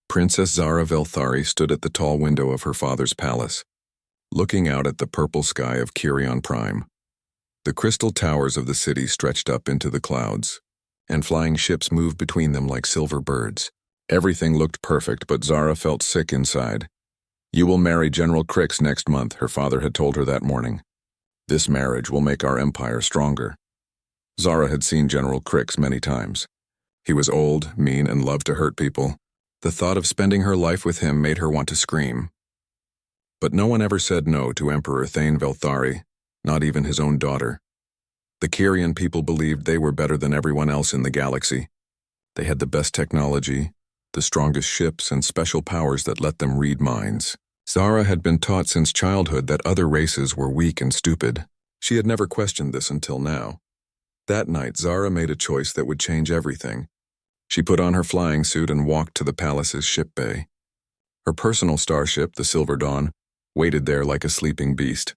Princess Zara Velthari stood at the tall window of her father's palace, looking out at the purple sky of Kirion Prime. The crystal towers of the city stretched up into the clouds, and flying ships moved between them like silver birds. Everything looked perfect, but Zara felt sick inside. "You will marry General Crix next month," her father had told her that morning. "This marriage will make our empire stronger." Zara had seen General Crix many times. He was old, mean, and loved to hurt people. The thought of spending her life with him made her want to scream. But no one ever said no to Emperor Thane Velthari, not even his own daughter. The Kirion people believed they were better than everyone else in the galaxy. They had the best technology, the strongest ships, and special powers that let them read minds. Zara had been taught since childhood that other races were weak and stupid. She had never questioned this until now. That night, Zara made a choice that would change everything. She put on her flying suit and walked to the palace's ship bay. Her personal starship, the Silver Dawn, waited there like a sleeping beast.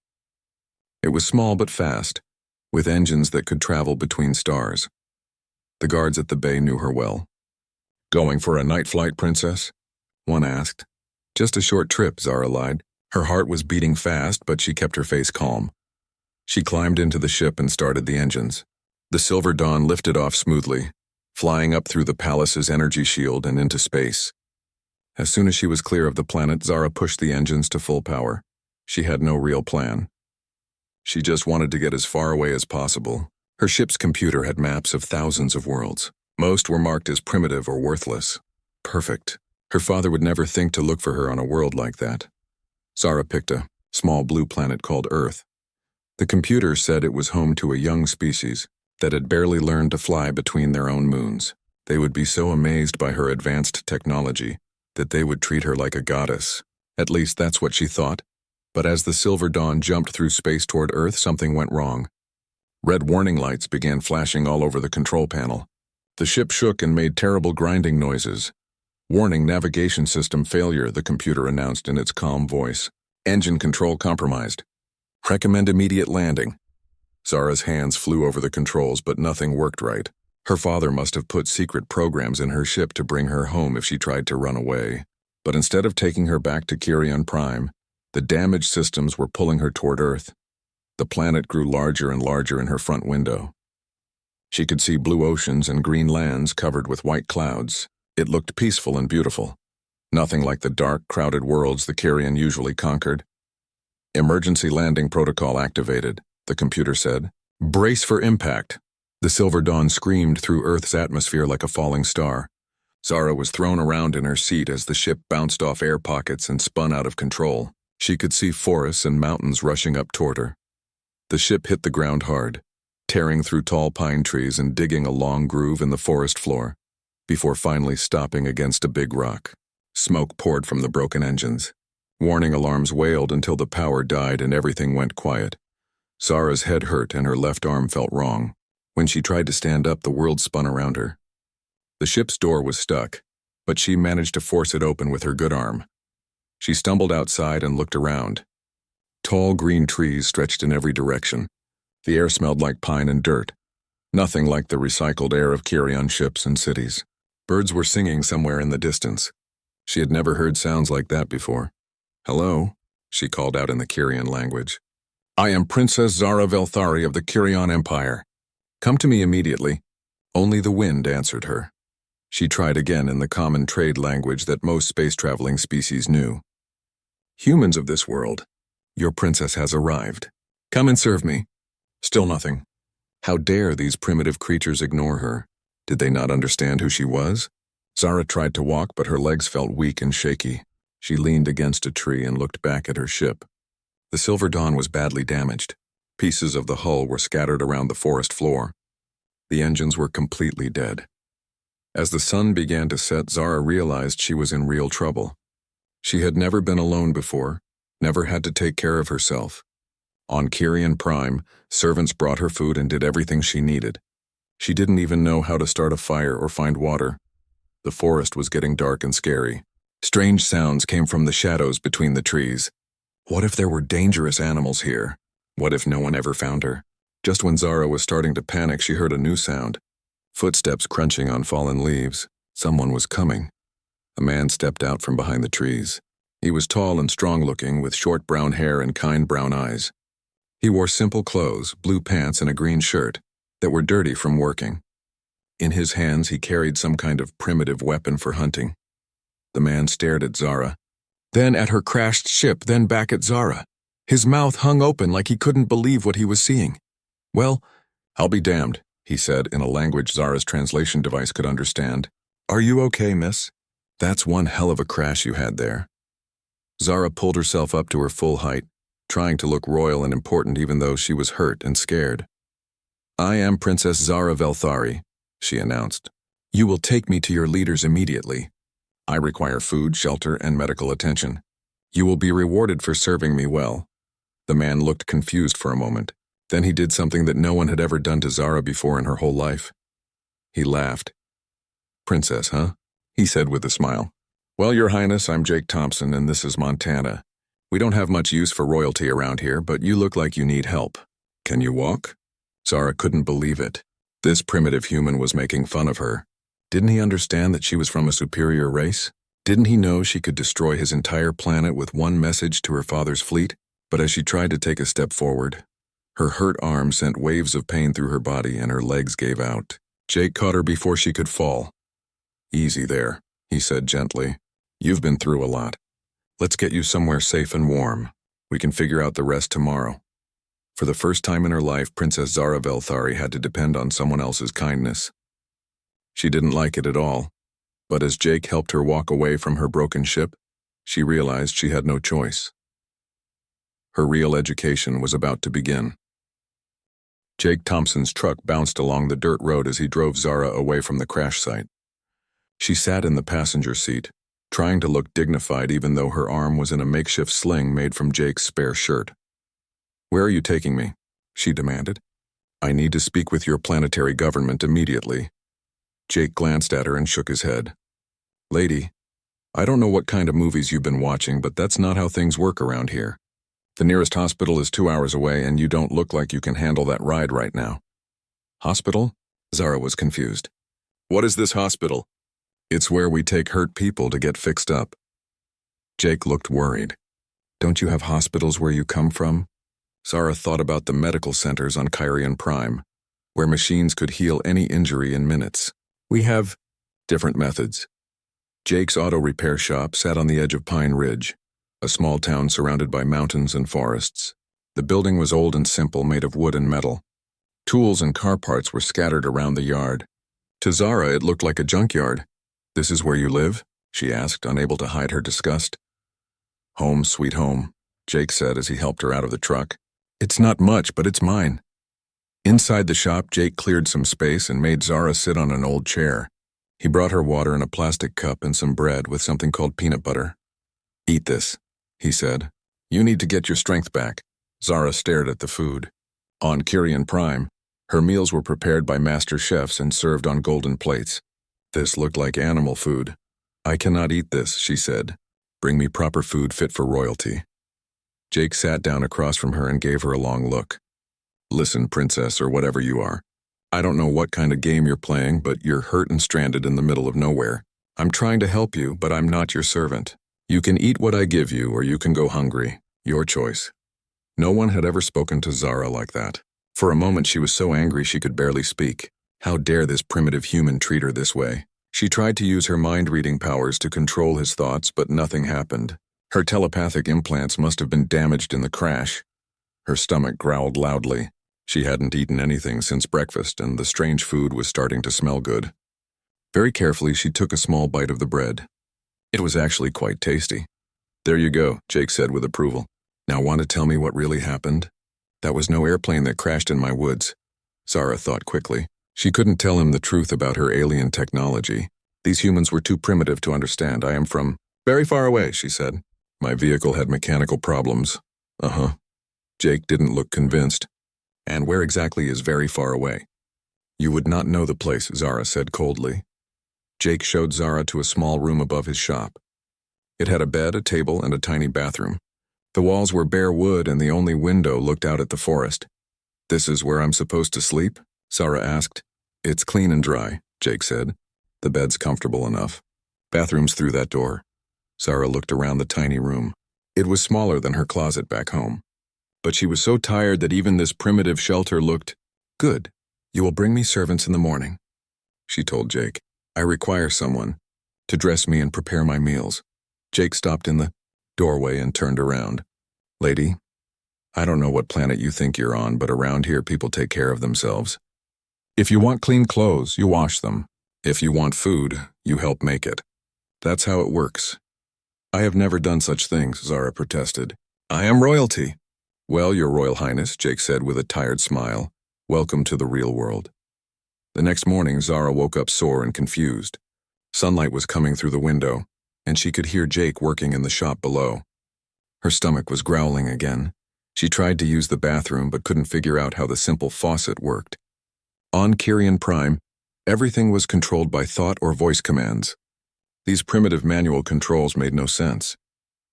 It was small but fast, with engines that could travel between stars. The guards at the bay knew her well. "Going for a night flight, Princess?" one asked. "Just a short trip," Zara lied. Her heart was beating fast, but she kept her face calm. She climbed into the ship and started the engines. The Silver Dawn lifted off smoothly, flying up through the palace's energy shield and into space. As soon as she was clear of the planet, Zara pushed the engines to full power. She had no real plan. She just wanted to get as far away as possible. Her ship's computer had maps of thousands of worlds. Most were marked as primitive or worthless. Perfect. Her father would never think to look for her on a world like that. Zara picked a small blue planet called Earth. The computer said it was home to a young species that had barely learned to fly between their own moons. They would be so amazed by her advanced technology that they would treat her like a goddess. At least that's what she thought. But as the Silver Dawn jumped through space toward Earth, something went wrong. Red warning lights began flashing all over the control panel. The ship shook and made terrible grinding noises. "Warning, navigation system failure," the computer announced in its calm voice. "Engine control compromised. Recommend immediate landing." Zara's hands flew over the controls, but nothing worked right. Her father must have put secret programs in her ship to bring her home if she tried to run away. But instead of taking her back to Kirion Prime, the damaged systems were pulling her toward Earth. The planet grew larger and larger in her front window. She could see blue oceans and green lands covered with white clouds. It looked peaceful and beautiful. Nothing like the dark, crowded worlds the Kirion usually conquered. "Emergency landing protocol activated," the computer said. "Brace for impact." The Silver Dawn screamed through Earth's atmosphere like a falling star. Zara was thrown around in her seat as the ship bounced off air pockets and spun out of control. She could see forests and mountains rushing up toward her. The ship hit the ground hard, tearing through tall pine trees and digging a long groove in the forest floor, before finally stopping against a big rock. Smoke poured from the broken engines. Warning alarms wailed until the power died and everything went quiet. Zara's head hurt and her left arm felt wrong. When she tried to stand up, the world spun around her. The ship's door was stuck, but she managed to force it open with her good arm. She stumbled outside and looked around. Tall green trees stretched in every direction. The air smelled like pine and dirt. Nothing like the recycled air of Kirion ships and cities. Birds were singing somewhere in the distance. She had never heard sounds like that before. "Hello," she called out in the Kirion language. "I am Princess Zara Velthari of the Kirion Empire. Come to me immediately." Only the wind answered her. She tried again in the common trade language that most space-traveling species knew. "Humans of this world, your princess has arrived. Come and serve me." Still nothing. How dare these primitive creatures ignore her? Did they not understand who she was? Zara tried to walk, but her legs felt weak and shaky. She leaned against a tree and looked back at her ship. The Silver Dawn was badly damaged. Pieces of the hull were scattered around the forest floor. The engines were completely dead. As the sun began to set, Zara realized she was in real trouble. She had never been alone before, never had to take care of herself. On Kirion Prime, servants brought her food and did everything she needed. She didn't even know how to start a fire or find water. The forest was getting dark and scary. Strange sounds came from the shadows between the trees. What if there were dangerous animals here? What if no one ever found her? Just when Zara was starting to panic, she heard a new sound. Footsteps crunching on fallen leaves. Someone was coming. A man stepped out from behind the trees. He was tall and strong-looking, with short brown hair and kind brown eyes. He wore simple clothes, blue pants and a green shirt, that were dirty from working. In his hands he carried some kind of primitive weapon for hunting. The man stared at Zara, then at her crashed ship, then back at Zara. His mouth hung open like he couldn't believe what he was seeing. "Well, I'll be damned," he said in a language Zara's translation device could understand. "Are you okay, miss? That's one hell of a crash you had there." Zara pulled herself up to her full height, trying to look royal and important even though she was hurt and scared. "I am Princess Zara Velthari," she announced. "You will take me to your leaders immediately. I require food, shelter, and medical attention. You will be rewarded for serving me well." The man looked confused for a moment. Then he did something that no one had ever done to Zara before in her whole life. He laughed. "Princess, huh?" he said with a smile. "Well, Your Highness, I'm Jake Thompson, and this is Montana. We don't have much use for royalty around here, but you look like you need help. Can you walk?" Zara couldn't believe it. This primitive human was making fun of her. Didn't he understand that she was from a superior race? Didn't he know she could destroy his entire planet with one message to her father's fleet? But as she tried to take a step forward, her hurt arm sent waves of pain through her body and her legs gave out. Jake caught her before she could fall. "Easy there," he said gently. "You've been through a lot. Let's get you somewhere safe and warm. We can figure out the rest tomorrow." For the first time in her life, Princess Zara Velthari had to depend on someone else's kindness. She didn't like it at all, but as Jake helped her walk away from her broken ship, she realized she had no choice. Her real education was about to begin. Jake Thompson's truck bounced along the dirt road as he drove Zara away from the crash site. She sat in the passenger seat, trying to look dignified even though her arm was in a makeshift sling made from Jake's spare shirt. "Where are you taking me?" she demanded. "I need to speak with your planetary government immediately." Jake glanced at her and shook his head. "Lady, I don't know what kind of movies you've been watching, but that's not how things work around here. The nearest hospital is 2 hours away, and you don't look like you can handle that ride right now." "Hospital?" Zara was confused. "What is this hospital?" "It's where we take hurt people to get fixed up." Jake looked worried. "Don't you have hospitals where you come from?" Zara thought about the medical centers on Kyrian Prime, where machines could heal any injury in minutes. "We have different methods." Jake's auto repair shop sat on the edge of Pine Ridge, a small town surrounded by mountains and forests. The building was old and simple, made of wood and metal. Tools and car parts were scattered around the yard. To Zara, it looked like a junkyard. "This is where you live?" she asked, unable to hide her disgust. "Home, sweet home," Jake said as he helped her out of the truck. "It's not much, but it's mine." Inside the shop, Jake cleared some space and made Zara sit on an old chair. He brought her water in a plastic cup and some bread with something called peanut butter. "Eat this," he said. "You need to get your strength back." Zara stared at the food. On Kyrian Prime, her meals were prepared by master chefs and served on golden plates. This looked like animal food. "I cannot eat this," she said. "Bring me proper food fit for royalty." Jake sat down across from her and gave her a long look. "Listen, princess, or whatever you are. I don't know what kind of game you're playing, but you're hurt and stranded in the middle of nowhere. I'm trying to help you, but I'm not your servant. You can eat what I give you, or you can go hungry. Your choice." No one had ever spoken to Zara like that. For a moment she was so angry she could barely speak. How dare this primitive human treat her this way? She tried to use her mind-reading powers to control his thoughts, but nothing happened. Her telepathic implants must have been damaged in the crash. Her stomach growled loudly. She hadn't eaten anything since breakfast, and the strange food was starting to smell good. Very carefully, she took a small bite of the bread. It was actually quite tasty. "There you go," Jake said with approval. "Now want to tell me what really happened?" "That was no airplane that crashed in my woods," Zara thought quickly. She couldn't tell him the truth about her alien technology. These humans were too primitive to understand. "I am from very far away," she said. "My vehicle had mechanical problems." "Uh-huh." Jake didn't look convinced. "And where exactly is very far away?" "You would not know the place," Zara said coldly. Jake showed Zara to a small room above his shop. It had a bed, a table, and a tiny bathroom. The walls were bare wood and the only window looked out at the forest. "This is where I'm supposed to sleep?" Zara asked. "It's clean and dry," Jake said. "The bed's comfortable enough." Bathroom's through that door. Zara looked around the tiny room. It was smaller than her closet back home. But she was so tired that even this primitive shelter looked good. You will bring me servants in the morning, she told Jake. I require someone to dress me and prepare my meals. Jake stopped in the doorway and turned around. Lady, I don't know what planet you think you're on, but around here people take care of themselves. If you want clean clothes, you wash them. If you want food, you help make it. That's how it works. I have never done such things, Zara protested. I am royalty. Well, Your Royal Highness, Jake said with a tired smile. Welcome to the real world. The next morning, Zara woke up sore and confused. Sunlight was coming through the window, and she could hear Jake working in the shop below. Her stomach was growling again. She tried to use the bathroom but couldn't figure out how the simple faucet worked. On Kyrian Prime, everything was controlled by thought or voice commands. These primitive manual controls made no sense.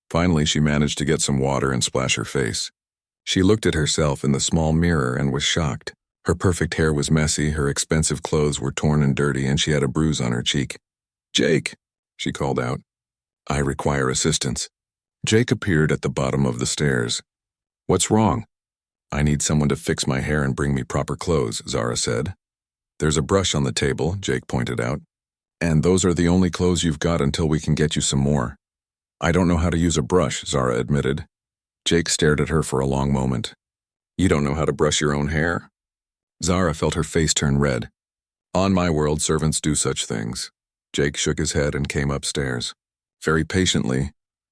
Finally, she managed to get some water and splash her face. She looked at herself in the small mirror and was shocked. Her perfect hair was messy, her expensive clothes were torn and dirty, and she had a bruise on her cheek. Jake, she called out. I require assistance. Jake appeared at the bottom of the stairs. What's wrong? I need someone to fix my hair and bring me proper clothes, Zara said. There's a brush on the table, Jake pointed out. And those are the only clothes you've got until we can get you some more. I don't know how to use a brush, Zara admitted. Jake stared at her for a long moment. You don't know how to brush your own hair? Zara felt her face turn red. On my world, servants do such things. Jake shook his head and came upstairs. Very patiently,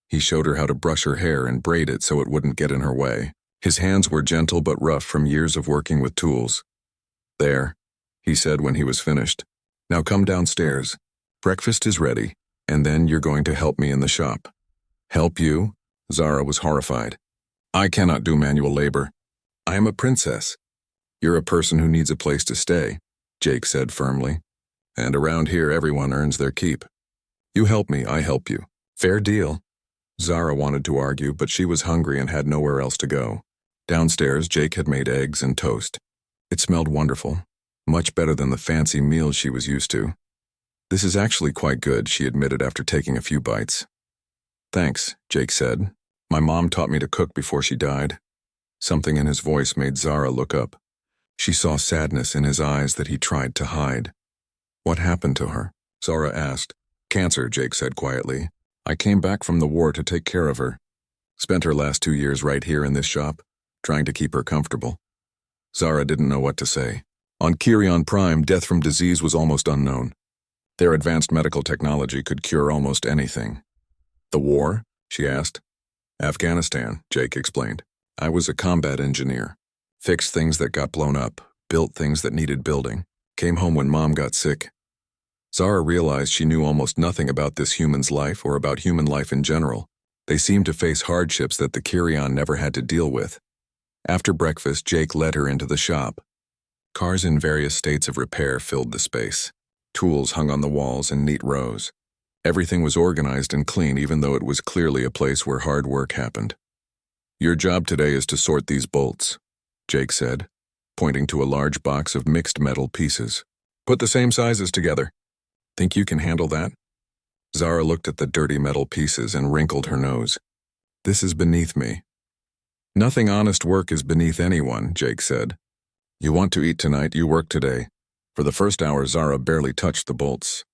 he showed her how to brush her hair and braid it so it wouldn't get in her way. His hands were gentle but rough from years of working with tools. There, he said when he was finished. Now come downstairs. Breakfast is ready, and then you're going to help me in the shop. Help you? Zara was horrified. I cannot do manual labor. I am a princess. You're a person who needs a place to stay, Jake said firmly. And around here everyone earns their keep. You help me, I help you. Fair deal. Zara wanted to argue, but she was hungry and had nowhere else to go. Downstairs, Jake had made eggs and toast. It smelled wonderful, much better than the fancy meals she was used to. This is actually quite good, she admitted after taking a few bites. Thanks, Jake said. My mom taught me to cook before she died. Something in his voice made Zara look up. She saw sadness in his eyes that he tried to hide. What happened to her? Zara asked. Cancer, Jake said quietly. I came back from the war to take care of her. Spent her last 2 years right here in this shop, trying to keep her comfortable. Zara didn't know what to say. On Kyrian Prime, death from disease was almost unknown. Their advanced medical technology could cure almost anything. The war? She asked. Afghanistan, Jake explained. I was a combat engineer. Fixed things that got blown up, built things that needed building. Came home when Mom got sick. Zara realized she knew almost nothing about this human's life or about human life in general. They seemed to face hardships that the Kyrian never had to deal with. After breakfast, Jake led her into the shop. Cars in various states of repair filled the space. Tools hung on the walls in neat rows. Everything was organized and clean, even though it was clearly a place where hard work happened. Your job today is to sort these bolts, Jake said, pointing to a large box of mixed metal pieces. Put the same sizes together. Think you can handle that? Zara looked at the dirty metal pieces and wrinkled her nose. This is beneath me. Nothing honest work is beneath anyone, Jake said. You want to eat tonight, you work today. For the first hour, Zara barely touched the bolts.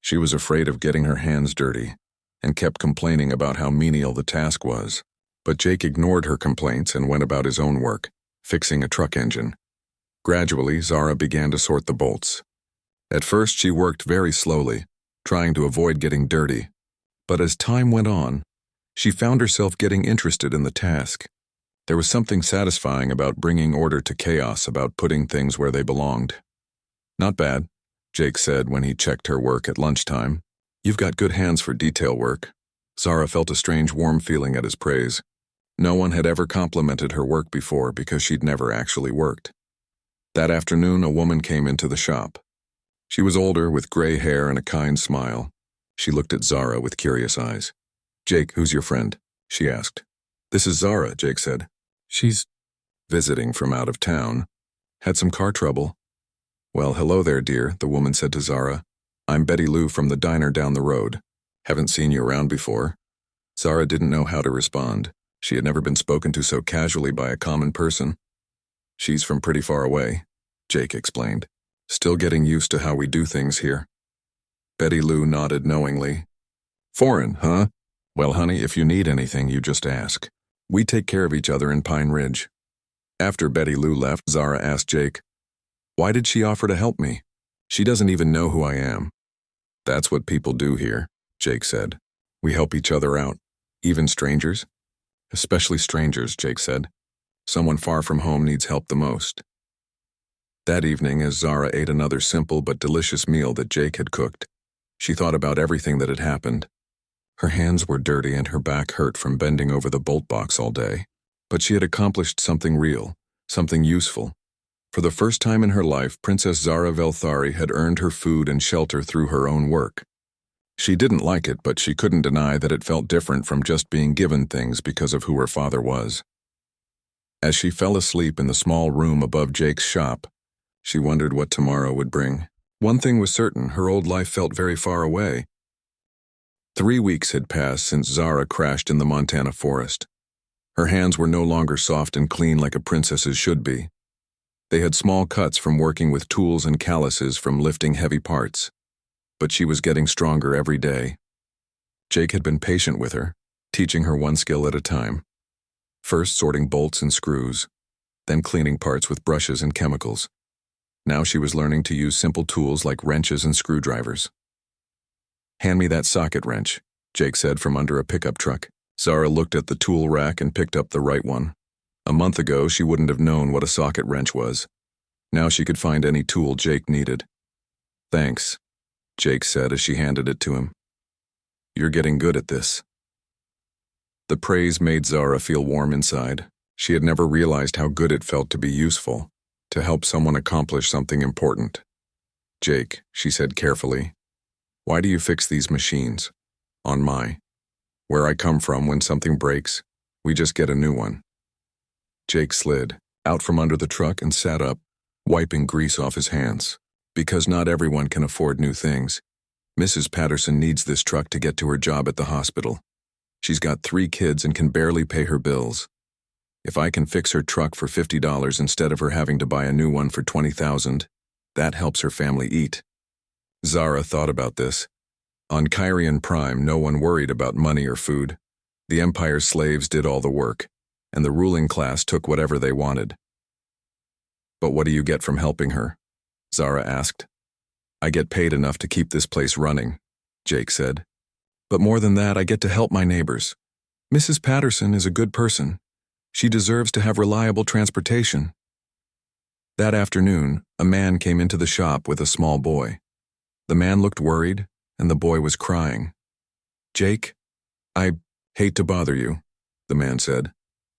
She was afraid of getting her hands dirty and kept complaining about how menial the task was. But Jake ignored her complaints and went about his own work, fixing a truck engine. Gradually, Zara began to sort the bolts. At first, she worked very slowly, trying to avoid getting dirty. But as time went on, she found herself getting interested in the task. There was something satisfying about bringing order to chaos, about putting things where they belonged. Not bad, Jake said when he checked her work at lunchtime. You've got good hands for detail work. Zara felt a strange warm feeling at his praise. No one had ever complimented her work before because she'd never actually worked. That afternoon, a woman came into the shop. She was older, with gray hair and a kind smile. She looked at Zara with curious eyes. Jake, who's your friend? She asked. This is Zara, Jake said. She's visiting from out of town. Had some car trouble. Well, hello there, dear, the woman said to Zara. I'm Betty Lou from the diner down the road. Haven't seen you around before. Zara didn't know how to respond. She had never been spoken to so casually by a common person. She's from pretty far away, Jake explained. Still getting used to how we do things here. Betty Lou nodded knowingly. Foreign, huh? Well, honey, if you need anything, you just ask. We take care of each other in Pine Ridge. After Betty Lou left, Zara asked Jake, why did she offer to help me? She doesn't even know who I am. That's what people do here, Jake said. We help each other out. Even strangers? Especially strangers, Jake said. Someone far from home needs help the most. That evening, as Zara ate another simple but delicious meal that Jake had cooked, she thought about everything that had happened. Her hands were dirty and her back hurt from bending over the bolt box all day. But she had accomplished something real, something useful. For the first time in her life, Princess Zara Velthari had earned her food and shelter through her own work. She didn't like it, but she couldn't deny that it felt different from just being given things because of who her father was. As she fell asleep in the small room above Jake's shop, she wondered what tomorrow would bring. One thing was certain, her old life felt very far away. 3 weeks had passed since Zara crashed in the Montana forest. Her hands were no longer soft and clean like a princess's should be. They had small cuts from working with tools and calluses from lifting heavy parts. But she was getting stronger every day. Jake had been patient with her, teaching her one skill at a time. First sorting bolts and screws, then cleaning parts with brushes and chemicals. Now she was learning to use simple tools like wrenches and screwdrivers. Hand me that socket wrench, Jake said from under a pickup truck. Zara looked at the tool rack and picked up the right one. A month ago, she wouldn't have known what a socket wrench was. Now she could find any tool Jake needed. Thanks, Jake said as she handed it to him. You're getting good at this. The praise made Zara feel warm inside. She had never realized how good it felt to be useful, to help someone accomplish something important. Jake, she said carefully, why do you fix these machines? Where I come from, when something breaks, we just get a new one. Jake slid out from under the truck and sat up, wiping grease off his hands. Because not everyone can afford new things. Mrs. Patterson needs this truck to get to her job at the hospital. She's got 3 kids and can barely pay her bills. If I can fix her truck for $50 instead of her having to buy a new one for $20,000, that helps her family eat. Zara thought about this. On Kyrian Prime, no one worried about money or food. The Empire's slaves did all the work, and the ruling class took whatever they wanted. But what do you get from helping her? Zara asked. I get paid enough to keep this place running, Jake said. But more than that, I get to help my neighbors. Mrs. Patterson is a good person. She deserves to have reliable transportation. That afternoon, a man came into the shop with a small boy. The man looked worried, and the boy was crying. Jake, I hate to bother you, the man said,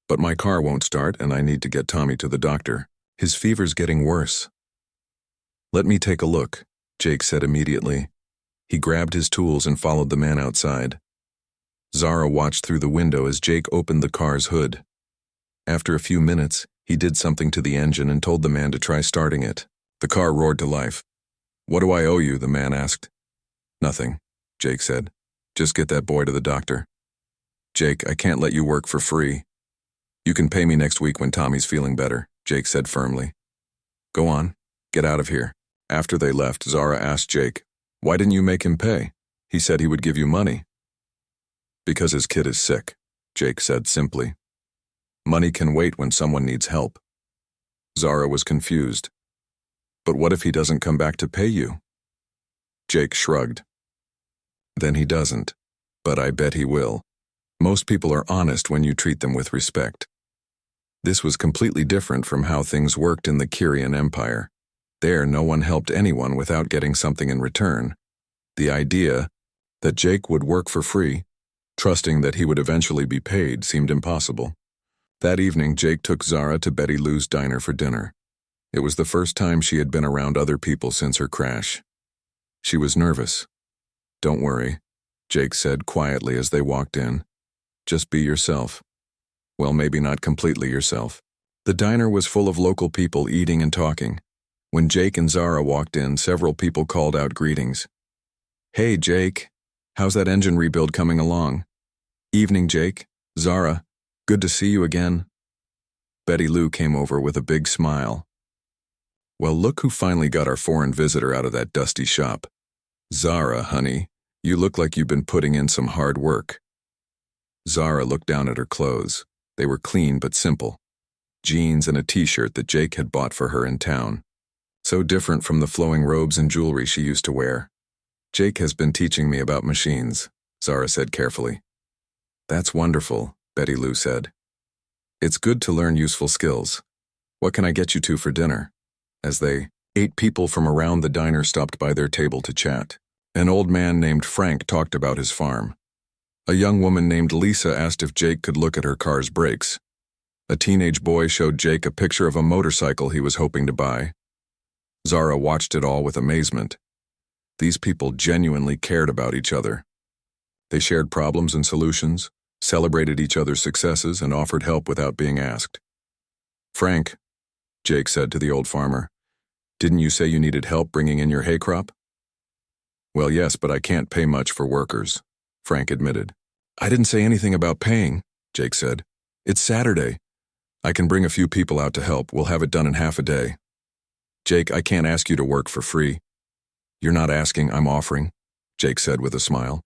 but my car won't start and I need to get Tommy to the doctor. His fever's getting worse. Let me take a look, Jake said immediately. He grabbed his tools and followed the man outside. Zara watched through the window as Jake opened the car's hood. After a few minutes, he did something to the engine and told the man to try starting it. The car roared to life. What do I owe you? The man asked. Nothing, Jake said. Just get that boy to the doctor. Jake, I can't let you work for free. You can pay me next week when Tommy's feeling better, Jake said firmly. Go on, get out of here. After they left, Zara asked Jake, why didn't you make him pay? He said he would give you money. Because his kid is sick, Jake said simply. Money can wait when someone needs help. Zara was confused. But what if he doesn't come back to pay you? Jake shrugged. Then he doesn't, but I bet he will. Most people are honest when you treat them with respect. This was completely different from how things worked in the Kyrian Empire. There, no one helped anyone without getting something in return. The idea that Jake would work for free, trusting that he would eventually be paid, seemed impossible. That evening, Jake took Zara to Betty Lou's diner for dinner. It was the first time she had been around other people since her crash. She was nervous. Don't worry, Jake said quietly as they walked in. Just be yourself. Well, maybe not completely yourself. The diner was full of local people eating and talking. When Jake and Zara walked in, several people called out greetings. Hey, Jake. How's that engine rebuild coming along? Evening, Jake. Zara, good to see you again. Betty Lou came over with a big smile. Well, look who finally got our foreign visitor out of that dusty shop. Zara, honey, you look like you've been putting in some hard work. Zara looked down at her clothes. They were clean but simple. Jeans and a t-shirt that Jake had bought for her in town. So different from the flowing robes and jewelry she used to wear. Jake has been teaching me about machines, Zara said carefully. That's wonderful, Betty Lou said. It's good to learn useful skills. What can I get you two for dinner? As 8 people from around the diner stopped by their table to chat. An old man named Frank talked about his farm. A young woman named Lisa asked if Jake could look at her car's brakes. A teenage boy showed Jake a picture of a motorcycle he was hoping to buy. Zara watched it all with amazement. These people genuinely cared about each other. They shared problems and solutions, celebrated each other's successes, and offered help without being asked. Frank, Jake said to the old farmer, didn't you say you needed help bringing in your hay crop? Well, yes, but I can't pay much for workers, Frank admitted. I didn't say anything about paying, Jake said. It's Saturday. I can bring a few people out to help. We'll have it done in half a day. Jake, I can't ask you to work for free. You're not asking, I'm offering, Jake said with a smile.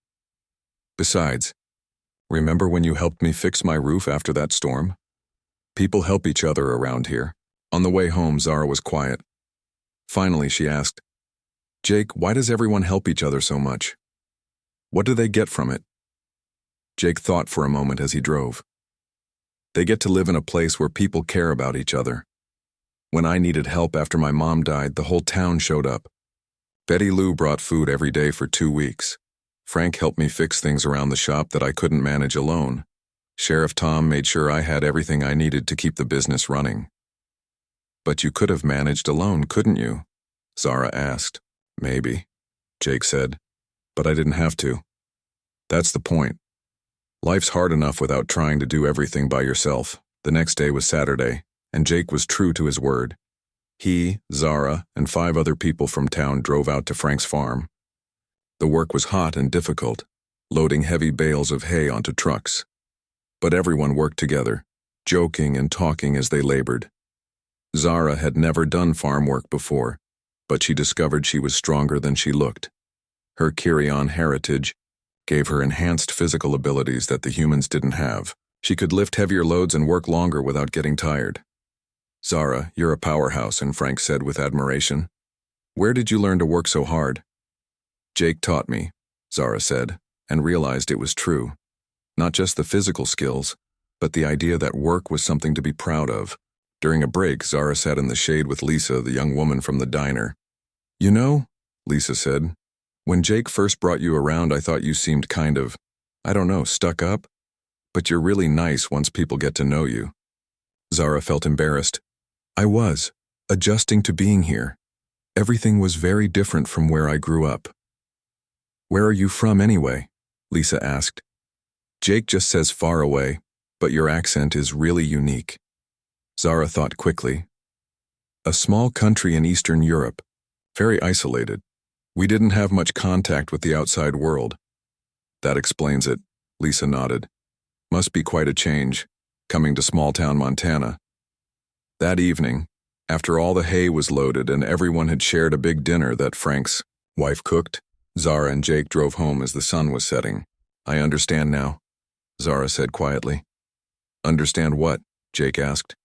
Besides, remember when you helped me fix my roof after that storm? People help each other around here. On the way home, Zara was quiet. Finally, she asked, Jake, why does everyone help each other so much? What do they get from it? Jake thought for a moment as he drove. They get to live in a place where people care about each other. When I needed help after my mom died, the whole town showed up. Betty Lou brought food every day for 2 weeks. Frank helped me fix things around the shop that I couldn't manage alone. Sheriff Tom made sure I had everything I needed to keep the business running. But you could have managed alone, couldn't you? Zara asked. Maybe, Jake said, but I didn't have to. That's the point. Life's hard enough without trying to do everything by yourself. The next day was Saturday, and Jake was true to his word. He, Zara, and 5 other people from town drove out to Frank's farm. The work was hot and difficult, loading heavy bales of hay onto trucks. But everyone worked together, joking and talking as they labored. Zara had never done farm work before, but she discovered she was stronger than she looked. Her Kirion heritage gave her enhanced physical abilities that the humans didn't have. She could lift heavier loads and work longer without getting tired. Zara, you're a powerhouse, and Frank said with admiration. Where did you learn to work so hard? Jake taught me, Zara said, and realized it was true. Not just the physical skills, but the idea that work was something to be proud of. During a break, Zara sat in the shade with Lisa, the young woman from the diner. You know, Lisa said, when Jake first brought you around, I thought you seemed kind of, stuck up. But you're really nice once people get to know you. Zara felt embarrassed. I was, adjusting to being here. Everything was very different from where I grew up. Where are you from anyway? Lisa asked. Jake just says far away, but your accent is really unique. Zara thought quickly. A small country in Eastern Europe, very isolated. We didn't have much contact with the outside world. That explains it, Lisa nodded. Must be quite a change, coming to small-town Montana. That evening, after all the hay was loaded and everyone had shared a big dinner that Frank's wife cooked, Zara and Jake drove home as the sun was setting. I understand now, Zara said quietly. Understand what? Jake asked.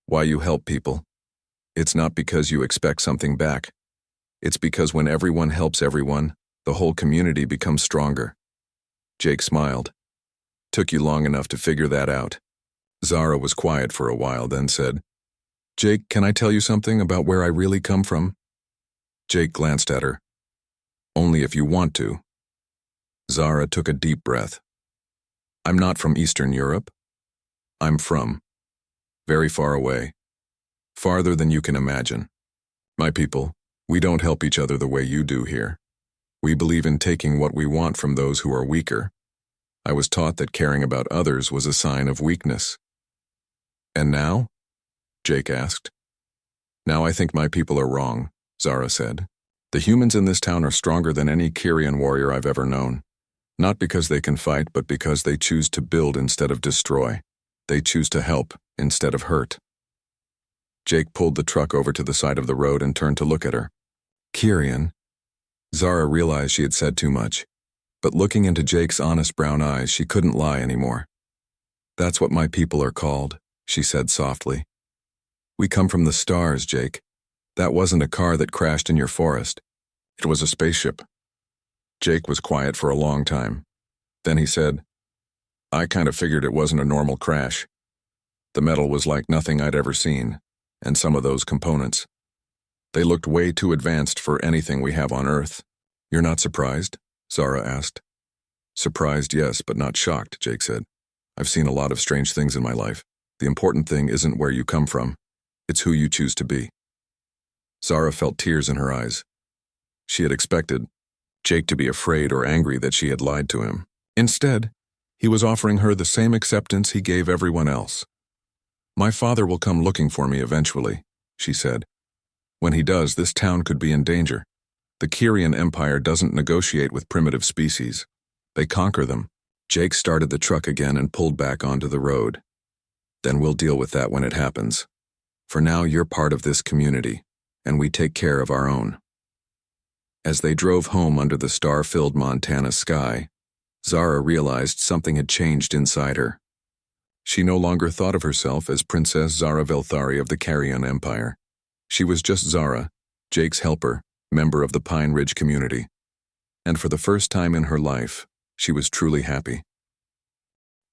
Why you help people. It's not because you expect something back. It's because when everyone helps everyone, the whole community becomes stronger. Jake smiled. Took you long enough to figure that out. Zara was quiet for a while, then said, Jake, can I tell you something about where I really come from? Jake glanced at her. Only if you want to. Zara took a deep breath. I'm not from Eastern Europe. I'm from very far away. Farther than you can imagine. My people, we don't help each other the way you do here. We believe in taking what we want from those who are weaker. I was taught that caring about others was a sign of weakness. And now? Jake asked. Now I think my people are wrong, Zara said. The humans in this town are stronger than any Kirion warrior I've ever known. Not because they can fight, but because they choose to build instead of destroy. They choose to help instead of hurt. Jake pulled the truck over to the side of the road and turned to look at her. Kirian. Zara realized she had said too much, but looking into Jake's honest brown eyes, she couldn't lie anymore. That's what my people are called, she said softly. We come from the stars, Jake. That wasn't a car that crashed in your forest. It was a spaceship. Jake was quiet for a long time. Then he said, I kind of figured it wasn't a normal crash. The metal was like nothing I'd ever seen, and some of those components. They looked way too advanced for anything we have on Earth. You're not surprised? Zara asked. Surprised, yes, but not shocked, Jake said. I've seen a lot of strange things in my life. The important thing isn't where you come from. It's who you choose to be. Zara felt tears in her eyes. She had expected Jake to be afraid or angry that she had lied to him. Instead, he was offering her the same acceptance he gave everyone else. My father will come looking for me eventually, she said. When he does, this town could be in danger. The Kirian Empire doesn't negotiate with primitive species. They conquer them. Jake started the truck again and pulled back onto the road. Then we'll deal with that when it happens. For now, you're part of this community, and we take care of our own. As they drove home under the star-filled Montana sky, Zara realized something had changed inside her. She no longer thought of herself as Princess Zara Velthari of the Kirian Empire. She was just Zara, Jake's helper, member of the Pine Ridge community. And for the first time in her life, she was truly happy.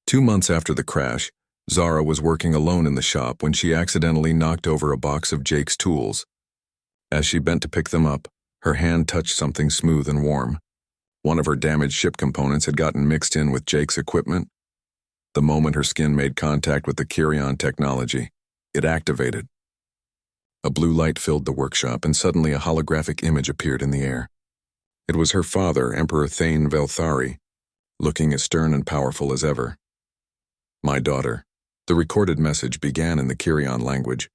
2 months after the crash, Zara was working alone in the shop when she accidentally knocked over a box of Jake's tools. As she bent to pick them up, her hand touched something smooth and warm. One of her damaged ship components had gotten mixed in with Jake's equipment. The moment her skin made contact with the Kirian technology, it activated. A blue light filled the workshop, and suddenly a holographic image appeared in the air. It was her father, Emperor Thane Velthari, looking as stern and powerful as ever. My daughter. The recorded message began in the Kirian language.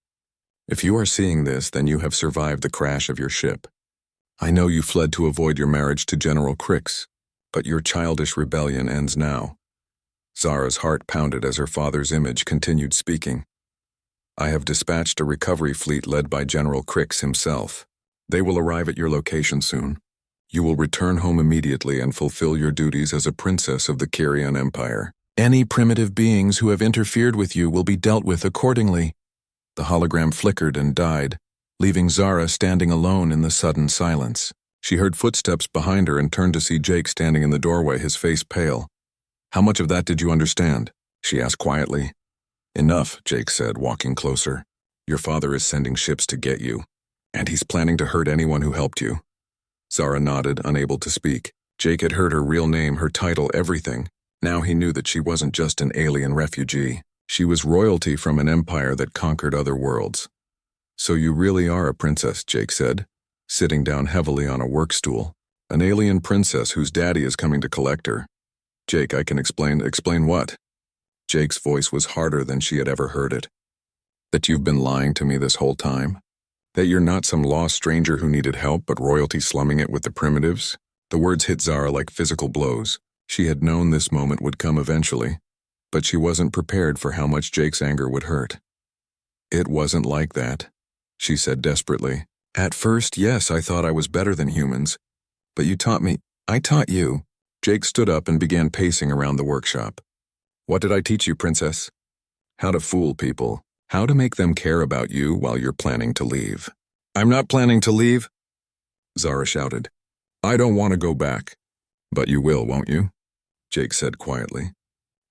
If you are seeing this, then you have survived the crash of your ship. I know you fled to avoid your marriage to General Crix, but your childish rebellion ends now. Zara's heart pounded as her father's image continued speaking. I have dispatched a recovery fleet led by General Crix himself. They will arrive at your location soon. You will return home immediately and fulfill your duties as a princess of the Kirian Empire. Any primitive beings who have interfered with you will be dealt with accordingly. The hologram flickered and died, leaving Zara standing alone in the sudden silence. She heard footsteps behind her and turned to see Jake standing in the doorway, his face pale. How much of that did you understand? She asked quietly. Enough, Jake said, walking closer. Your father is sending ships to get you, and he's planning to hurt anyone who helped you. Zara nodded, unable to speak. Jake had heard her real name, her title, everything. Now he knew that she wasn't just an alien refugee. She was royalty from an empire that conquered other worlds. So you really are a princess, Jake said, sitting down heavily on a work stool. An alien princess whose daddy is coming to collect her. Jake, I can explain. Explain what? Jake's voice was harder than she had ever heard it. That you've been lying to me this whole time? That you're not some lost stranger who needed help but royalty slumming it with the primitives? The words hit Zara like physical blows. She had known this moment would come eventually, but she wasn't prepared for how much Jake's anger would hurt. It wasn't like that, she said desperately. At first, yes, I thought I was better than humans, but you taught me. I taught you. Jake stood up and began pacing around the workshop. What did I teach you, princess? How to fool people. How to make them care about you while you're planning to leave. I'm not planning to leave, Zara shouted. I don't want to go back. But you will, won't you? Jake said quietly.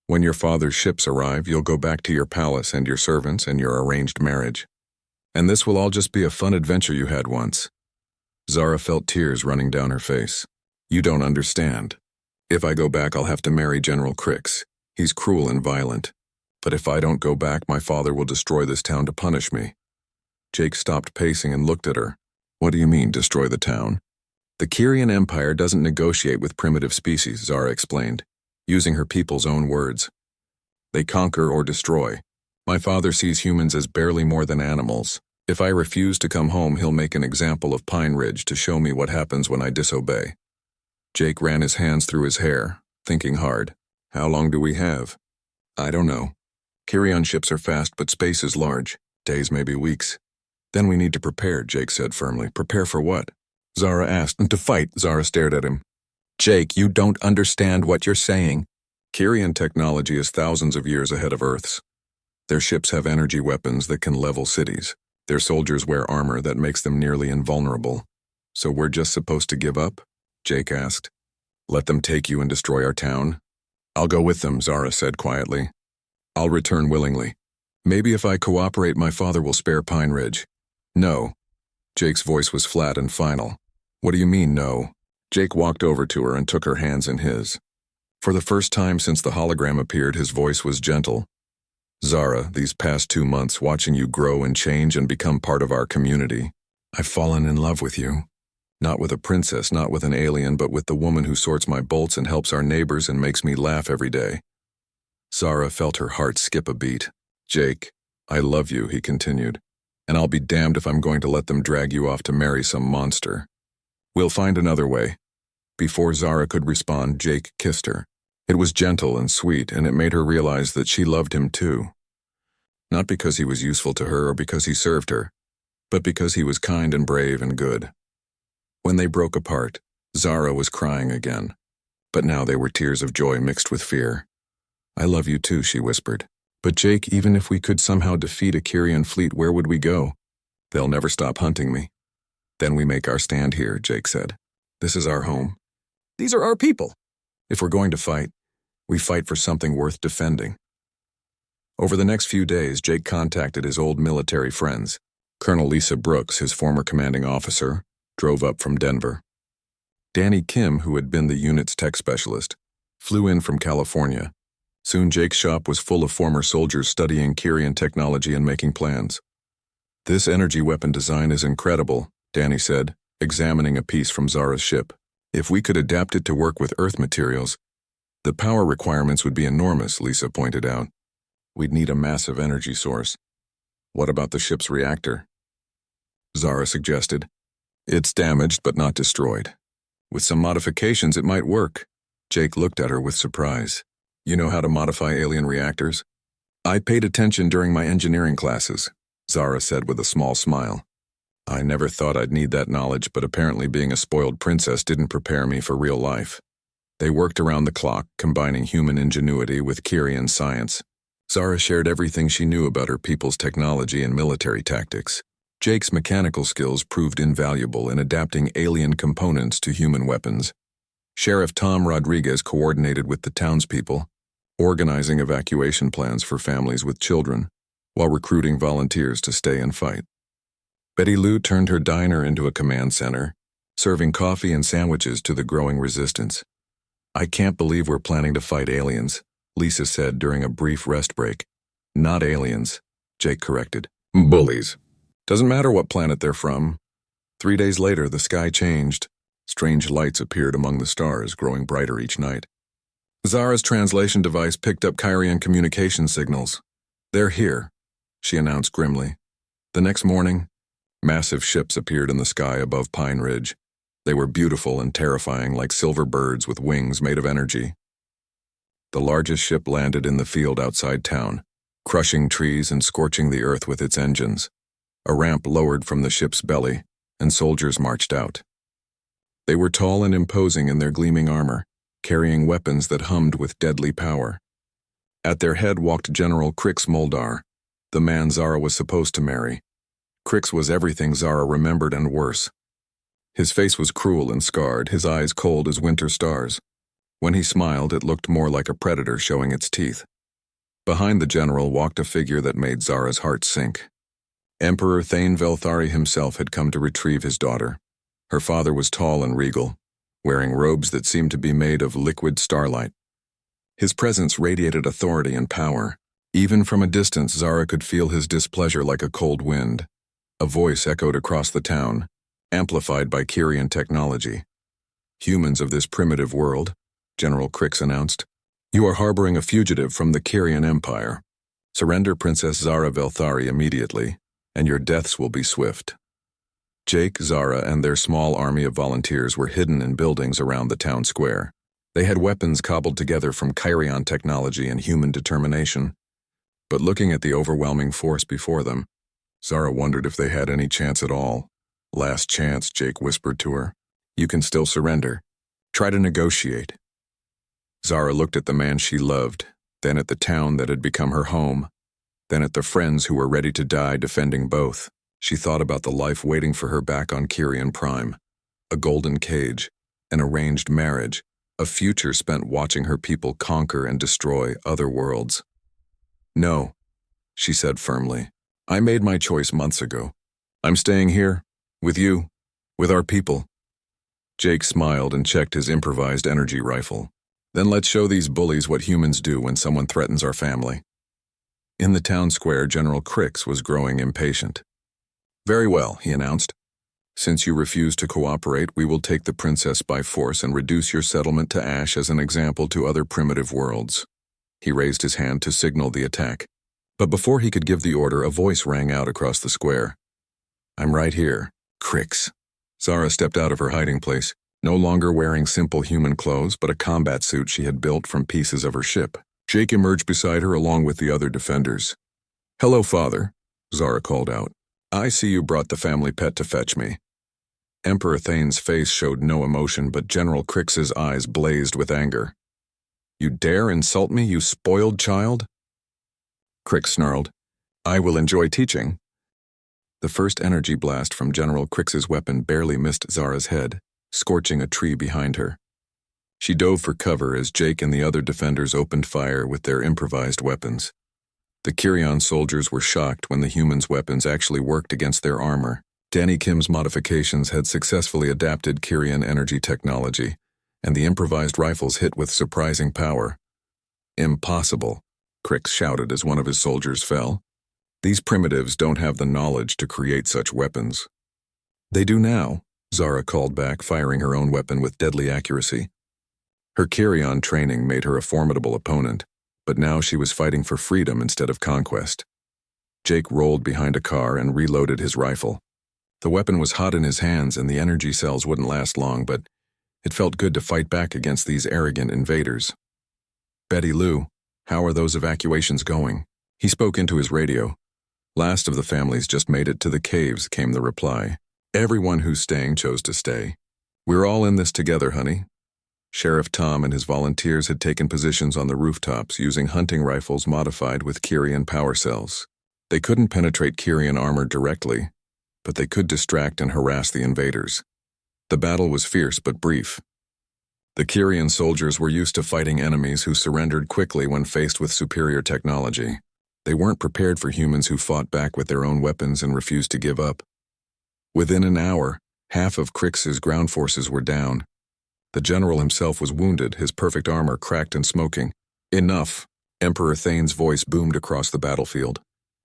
When your father's ships arrive, you'll go back to your palace and your servants and your arranged marriage. And this will all just be a fun adventure you had once. Zara felt tears running down her face. You don't understand. If I go back, I'll have to marry General Crix. He's cruel and violent. But if I don't go back, my father will destroy this town to punish me. Jake stopped pacing and looked at her. What do you mean, destroy the town? The Kirian Empire doesn't negotiate with primitive species, Zara explained, using her people's own words. They conquer or destroy. My father sees humans as barely more than animals. If I refuse to come home, he'll make an example of Pine Ridge to show me what happens when I disobey. Jake ran his hands through his hair, thinking hard. How long do we have? I don't know. Carry-on ships are fast, but space is large. Days, maybe weeks. Then we need to prepare, Jake said firmly. Prepare for what? Zara asked. To fight, Zara stared at him. Jake, you don't understand what you're saying. Kyrian technology is thousands of years ahead of Earth's. Their ships have energy weapons that can level cities. Their soldiers wear armor that makes them nearly invulnerable. So we're just supposed to give up? Jake asked. Let them take you and destroy our town? I'll go with them, Zara said quietly. I'll return willingly. Maybe if I cooperate, my father will spare Pine Ridge. No. Jake's voice was flat and final. What do you mean, no? Jake walked over to her and took her hands in his. For the first time since the hologram appeared, his voice was gentle. Zara, these past 2 months, watching you grow and change and become part of our community, I've fallen in love with you. Not with a princess, not with an alien, but with the woman who sorts my bolts and helps our neighbors and makes me laugh every day. Zara felt her heart skip a beat. Jake, I love you, he continued, and I'll be damned if I'm going to let them drag you off to marry some monster. We'll find another way. Before Zara could respond, Jake kissed her. It was gentle and sweet, and it made her realize that she loved him too. Not because he was useful to her or because he served her, but because he was kind and brave and good. When they broke apart, Zara was crying again, but now they were tears of joy mixed with fear. I love you too, she whispered. But Jake, even if we could somehow defeat a Kyrian fleet, where would we go? They'll never stop hunting me. Then we make our stand here, Jake said. This is our home. These are our people. If we're going to fight, we fight for something worth defending. Over the next few days, Jake contacted his old military friends. Colonel Lisa Brooks, his former commanding officer, drove up from Denver. Danny Kim, who had been the unit's tech specialist, flew in from California. Soon Jake's shop was full of former soldiers studying Kyrian technology and making plans. This energy weapon design is incredible, Danny said, examining a piece from Zara's ship. If we could adapt it to work with Earth materials, the power requirements would be enormous, Lisa pointed out. We'd need a massive energy source. What about the ship's reactor? Zara suggested. It's damaged but not destroyed. With some modifications, it might work. Jake looked at her with surprise. You know how to modify alien reactors? I paid attention during my engineering classes, Zara said with a small smile. I never thought I'd need that knowledge, but apparently being a spoiled princess didn't prepare me for real life. They worked around the clock, combining human ingenuity with Kyrian science. Zara shared everything she knew about her people's technology and military tactics. Jake's mechanical skills proved invaluable in adapting alien components to human weapons. Sheriff Tom Rodriguez coordinated with the townspeople, organizing evacuation plans for families with children, while recruiting volunteers to stay and fight. Betty Lou turned her diner into a command center, serving coffee and sandwiches to the growing resistance. I can't believe we're planning to fight aliens, Lisa said during a brief rest break. Not aliens, Jake corrected. Bullies. Doesn't matter what planet they're from. 3 days later, the sky changed. Strange lights appeared among the stars, growing brighter each night. Zara's translation device picked up Kyrian communication signals. They're here, she announced grimly. The next morning, massive ships appeared in the sky above Pine Ridge. They were beautiful and terrifying, like silver birds with wings made of energy. The largest ship landed in the field outside town, crushing trees and scorching the earth with its engines. A ramp lowered from the ship's belly, and soldiers marched out. They were tall and imposing in their gleaming armor, carrying weapons that hummed with deadly power. At their head walked General Crix Moldar, the man Zara was supposed to marry. Crix was everything Zara remembered and worse. His face was cruel and scarred, his eyes cold as winter stars. When he smiled, it looked more like a predator showing its teeth. Behind the general walked a figure that made Zara's heart sink. Emperor Thane Velthari himself had come to retrieve his daughter. Her father was tall and regal, wearing robes that seemed to be made of liquid starlight. His presence radiated authority and power. Even from a distance, Zara could feel his displeasure like a cold wind. A voice echoed across the town, amplified by Kyrian technology. Humans of this primitive world, General Crix announced, you are harboring a fugitive from the Kyrian Empire. Surrender Princess Zara Velthari immediately, and your deaths will be swift. Jake, Zara, and their small army of volunteers were hidden in buildings around the town square. They had weapons cobbled together from Kyrion technology and human determination. But looking at the overwhelming force before them, Zara wondered if they had any chance at all. "Last chance," Jake whispered to her. "You can still surrender. Try to negotiate." Zara looked at the man she loved, then at the town that had become her home, then at the friends who were ready to die defending both. She thought about the life waiting for her back on Kyrion Prime. A golden cage, an arranged marriage, a future spent watching her people conquer and destroy other worlds. "No," she said firmly. "I made my choice months ago. I'm staying here, with you, with our people." Jake smiled and checked his improvised energy rifle. "Then let's show these bullies what humans do when someone threatens our family." In the town square, General Crix was growing impatient. "Very well," he announced. "Since you refuse to cooperate, we will take the princess by force and reduce your settlement to ash as an example to other primitive worlds." He raised his hand to signal the attack. But before he could give the order, a voice rang out across the square. "I'm right here, Crix." Zara stepped out of her hiding place, no longer wearing simple human clothes but a combat suit she had built from pieces of her ship. Jake emerged beside her along with the other defenders. "Hello, father," Zara called out. "I see you brought the family pet to fetch me." Emperor Thane's face showed no emotion, but General Crix's eyes blazed with anger. "You dare insult me, you spoiled child?" Crix snarled. "I will enjoy teaching." The first energy blast from General Crix's weapon barely missed Zara's head, scorching a tree behind her. She dove for cover as Jake and the other defenders opened fire with their improvised weapons. The Kyrion soldiers were shocked when the humans' weapons actually worked against their armor. Danny Kim's modifications had successfully adapted Kyrion energy technology, and the improvised rifles hit with surprising power. "Impossible," Crix shouted as one of his soldiers fell. "These primitives don't have the knowledge to create such weapons." "They do now," Zara called back, firing her own weapon with deadly accuracy. Her Kyrion training made her a formidable opponent, but now she was fighting for freedom instead of conquest. Jake rolled behind a car and reloaded his rifle. The weapon was hot in his hands and the energy cells wouldn't last long, but it felt good to fight back against these arrogant invaders. "Betty Lou, how are those evacuations going?" He spoke into his radio. "Last of the families just made it to the caves," came the reply. "Everyone who's staying chose to stay. We're all in this together, honey." Sheriff Tom and his volunteers had taken positions on the rooftops using hunting rifles modified with Kyrion power cells. They couldn't penetrate Kyrion armor directly, but they could distract and harass the invaders. The battle was fierce but brief. The Kyrion soldiers were used to fighting enemies who surrendered quickly when faced with superior technology. They weren't prepared for humans who fought back with their own weapons and refused to give up. Within an hour, half of Crix's ground forces were down. The general himself was wounded, his perfect armor cracked and smoking. "Enough," Emperor Thane's voice boomed across the battlefield.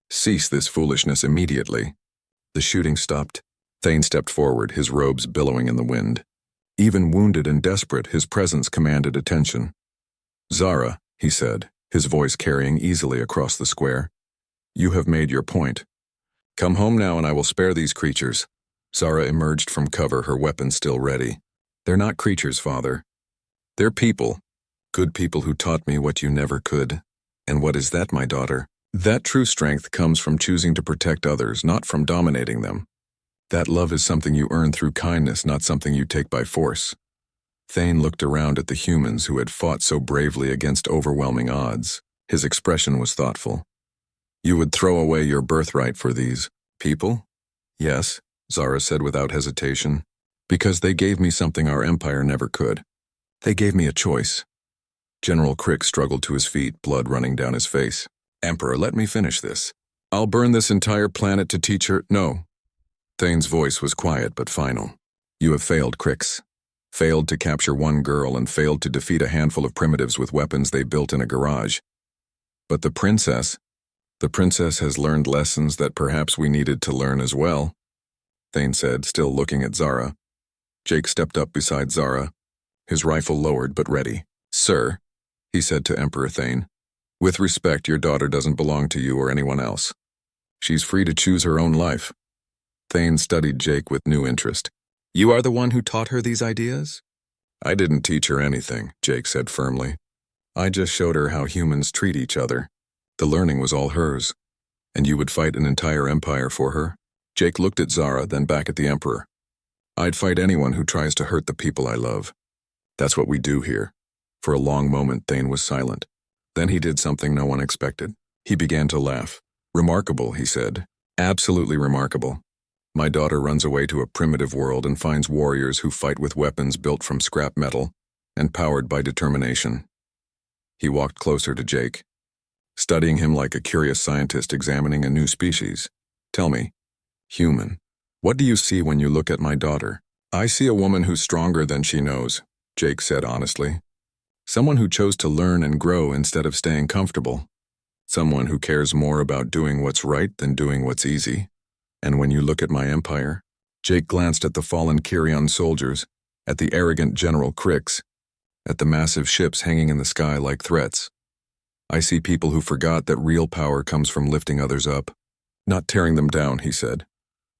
"Cease this foolishness immediately." The shooting stopped. Thane stepped forward, his robes billowing in the wind. Even wounded and desperate, his presence commanded attention. "Zara," he said, his voice carrying easily across the square. "You have made your point. Come home now and I will spare these creatures." Zara emerged from cover, her weapon still ready. "They're not creatures, father. They're people. Good people who taught me what you never could." "And what is that, my daughter?" "That true strength comes from choosing to protect others, not from dominating them. That love is something you earn through kindness, not something you take by force." Thane looked around at the humans who had fought so bravely against overwhelming odds. His expression was thoughtful. "You would throw away your birthright for these people?" "Yes," Zara said without hesitation. "Because they gave me something our empire never could. They gave me a choice." General Crix struggled to his feet, blood running down his face. "Emperor, let me finish this. I'll burn this entire planet to teach her—" "No." Thane's voice was quiet but final. "You have failed, Crix. Failed to capture one girl and failed to defeat a handful of primitives with weapons they built in a garage. But the princess has learned lessons that perhaps we needed to learn as well," Thane said, still looking at Zara. Jake stepped up beside Zara, his rifle lowered but ready. "Sir," he said to Emperor Thane, "with respect, your daughter doesn't belong to you or anyone else. She's free to choose her own life." Thane studied Jake with new interest. "You are the one who taught her these ideas?" I didn't teach her anything, Jake said firmly. I just showed her how humans treat each other. The learning was all hers. And you would fight an entire empire for her? Jake looked at Zara, then back at the Emperor. I'd fight anyone who tries to hurt the people I love. That's what we do here. For a long moment, Thane was silent. Then he did something no one expected. He began to laugh. Remarkable, he said. Absolutely remarkable. My daughter runs away to a primitive world and finds warriors who fight with weapons built from scrap metal and powered by determination. He walked closer to Jake, studying him like a curious scientist examining a new species. Tell me, human, what do you see when you look at my daughter? I see a woman who's stronger than she knows, Jake said honestly. Someone who chose to learn and grow instead of staying comfortable. Someone who cares more about doing what's right than doing what's easy. And when you look at my empire, Jake glanced at the fallen Kyrian soldiers, at the arrogant General Crix, at the massive ships hanging in the sky like threats. I see people who forgot that real power comes from lifting others up, not tearing them down, he said.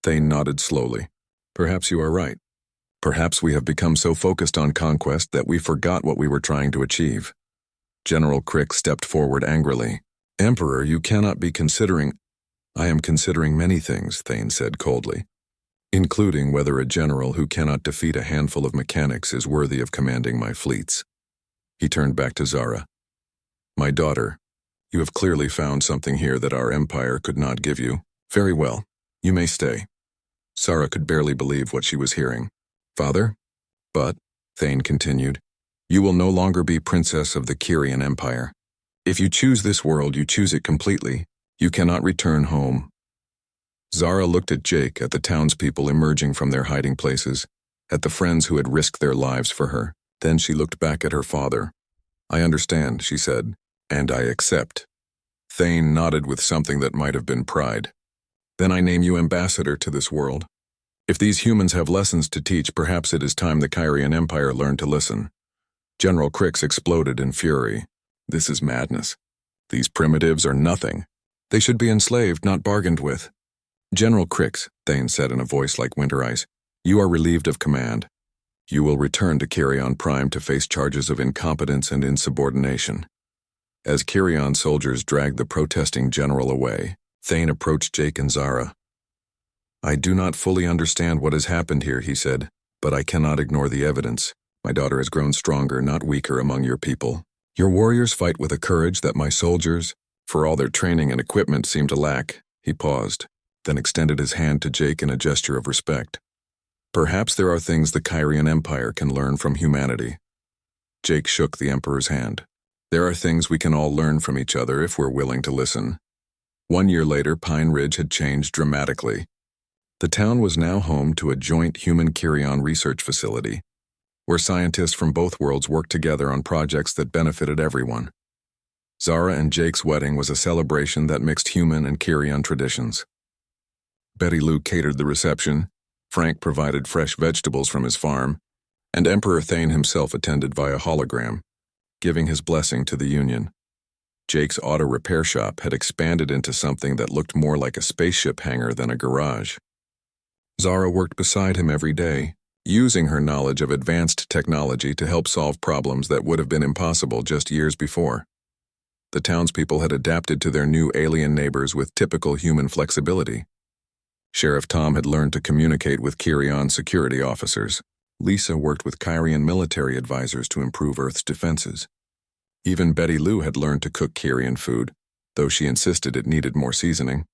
Thane nodded slowly. Perhaps you are right. Perhaps we have become so focused on conquest that we forgot what we were trying to achieve. General Crix stepped forward angrily. Emperor, you cannot be considering— I am considering many things, Thane said coldly, including whether a general who cannot defeat a handful of mechanics is worthy of commanding my fleets. He turned back to Zara. My daughter, you have clearly found something here that our empire could not give you. Very well, you may stay. Zara could barely believe what she was hearing. Father? But, Thane continued, you will no longer be princess of the Kyrian Empire. If you choose this world, you choose it completely. You cannot return home. Zara looked at Jake, at the townspeople emerging from their hiding places, at the friends who had risked their lives for her. Then she looked back at her father. I understand, she said, and I accept. Thane nodded with something that might have been pride. Then I name you ambassador to this world. If these humans have lessons to teach, perhaps it is time the Kyrian Empire learned to listen. General Crix exploded in fury. This is madness. These primitives are nothing. They should be enslaved, not bargained with. General Crix, Thane said in a voice like winter ice, you are relieved of command. You will return to Kyrian Prime to face charges of incompetence and insubordination. As Kyrian soldiers dragged the protesting general away, Thane approached Jake and Zara. I do not fully understand what has happened here, he said, but I cannot ignore the evidence. My daughter has grown stronger, not weaker among your people. Your warriors fight with a courage that my soldiers, for all their training and equipment, seem to lack. He paused, then extended his hand to Jake in a gesture of respect. Perhaps there are things the Kyrian Empire can learn from humanity. Jake shook the Emperor's hand. There are things we can all learn from each other if we're willing to listen. 1 year later, Pine Ridge had changed dramatically. The town was now home to a joint human-Kyrian research facility, where scientists from both worlds worked together on projects that benefited everyone. Zara and Jake's wedding was a celebration that mixed human and Kyrian traditions. Betty Lou catered the reception, Frank provided fresh vegetables from his farm, and Emperor Thane himself attended via hologram, giving his blessing to the union. Jake's auto repair shop had expanded into something that looked more like a spaceship hangar than a garage. Zara worked beside him every day, using her knowledge of advanced technology to help solve problems that would have been impossible just years before. The townspeople had adapted to their new alien neighbors with typical human flexibility. Sheriff Tom had learned to communicate with Kyrian security officers. Lisa worked with Kyrian military advisors to improve Earth's defenses. Even Betty Lou had learned to cook Kyrian food, though she insisted it needed more seasoning.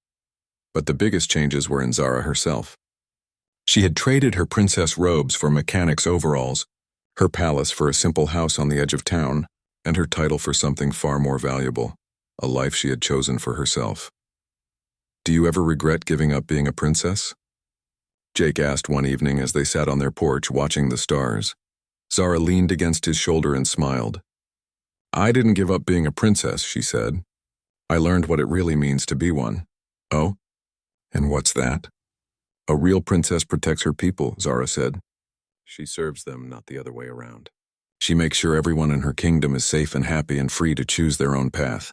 But the biggest changes were in Zara herself. She had traded her princess robes for mechanic's overalls, her palace for a simple house on the edge of town, and her title for something far more valuable, a life she had chosen for herself. Do you ever regret giving up being a princess? Jake asked one evening as they sat on their porch watching the stars. Zara leaned against his shoulder and smiled. I didn't give up being a princess, she said. I learned what it really means to be one. Oh? And what's that? A real princess protects her people, Zara said. She serves them, not the other way around. She makes sure everyone in her kingdom is safe and happy and free to choose their own path.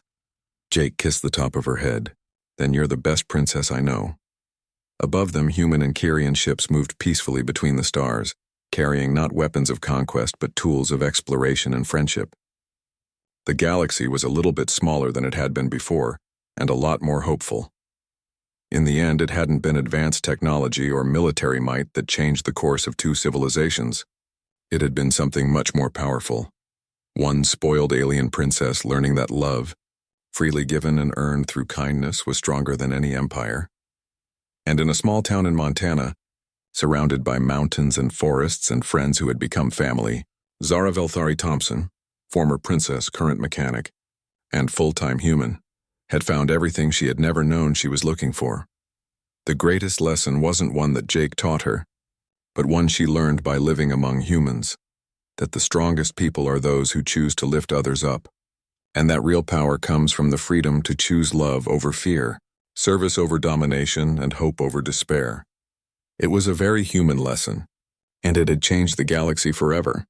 Jake kissed the top of her head. Then you're the best princess I know. Above them, human and Kyrian ships moved peacefully between the stars, carrying not weapons of conquest but tools of exploration and friendship. The galaxy was a little bit smaller than it had been before, and a lot more hopeful. In the end, it hadn't been advanced technology or military might that changed the course of two civilizations. It had been something much more powerful. One spoiled alien princess learning that love, freely given and earned through kindness, was stronger than any empire. And in a small town in Montana, surrounded by mountains and forests and friends who had become family, Zara Velthari Thompson, former princess, current mechanic, and full-time human, had found everything she had never known she was looking for. The greatest lesson wasn't one that Jake taught her, but one she learned by living among humans, that the strongest people are those who choose to lift others up, and that real power comes from the freedom to choose love over fear, service over domination, and hope over despair. It was a very human lesson, and it had changed the galaxy forever.